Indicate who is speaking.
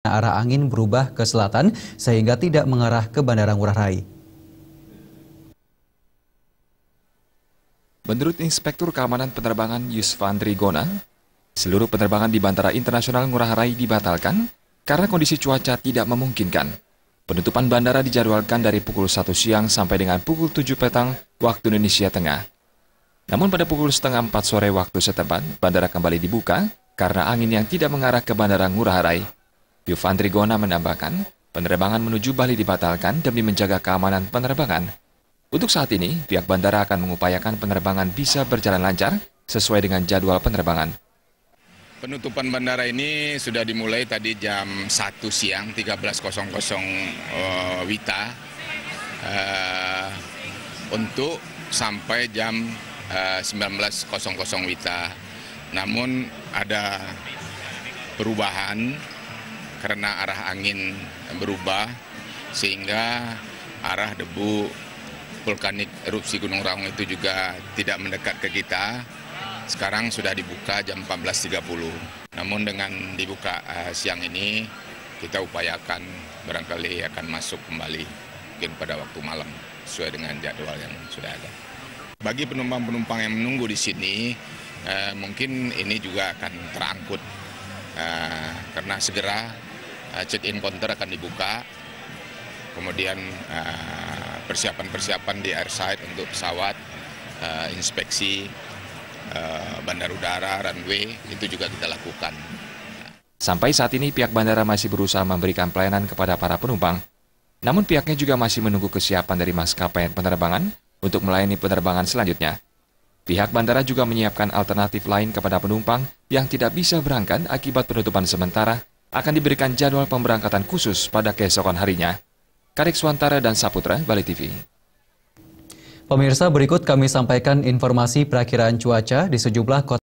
Speaker 1: arah angin berubah ke selatan sehingga tidak mengarah ke Bandara Ngurah Rai.
Speaker 2: Menurut Inspektur Keamanan Penerbangan Yusfandri Gona, seluruh penerbangan di Bandara Internasional Ngurah Rai dibatalkan karena kondisi cuaca tidak memungkinkan. Penutupan bandara dijadwalkan dari pukul 1 siang sampai dengan pukul 7 petang waktu Indonesia Tengah. Namun pada pukul setengah 4 sore waktu setempat, bandara kembali dibuka karena angin yang tidak mengarah ke Bandara Ngurah Rai. Yusfandri Gona menambahkan, penerbangan menuju Bali dibatalkan demi menjaga keamanan penerbangan. Untuk saat ini, pihak bandara akan mengupayakan penerbangan bisa berjalan lancar sesuai dengan jadwal penerbangan.
Speaker 3: Penutupan bandara ini sudah dimulai tadi jam 1 siang 13.00 WITA untuk sampai jam 19.00 WITA. Namun ada perubahan karena arah angin berubah sehingga arah debu vulkanik erupsi Gunung Raung itu juga tidak mendekat ke kita. Sekarang sudah dibuka jam 14.30. Namun dengan dibuka siang ini, kita upayakan barangkali akan masuk kembali mungkin pada waktu malam sesuai dengan jadwal yang sudah ada. Bagi penumpang-penumpang yang menunggu di sini, mungkin ini juga akan terangkut karena segera check-in counter akan dibuka. Kemudian persiapan-persiapan di airside untuk pesawat, inspeksi bandar udara, runway, itu juga kita lakukan.
Speaker 2: Sampai saat ini pihak bandara masih berusaha memberikan pelayanan kepada para penumpang. Namun pihaknya juga masih menunggu kesiapan dari maskapai penerbangan untuk melayani penerbangan selanjutnya. Pihak bandara juga menyiapkan alternatif lain kepada penumpang yang tidak bisa berangkat akibat penutupan sementara, akan diberikan jadwal pemberangkatan khusus pada keesokan harinya. Karik Swantara dan Saputra, Bali TV.
Speaker 1: Pemirsa, berikut kami sampaikan informasi perakiraan cuaca di sejumlah kota.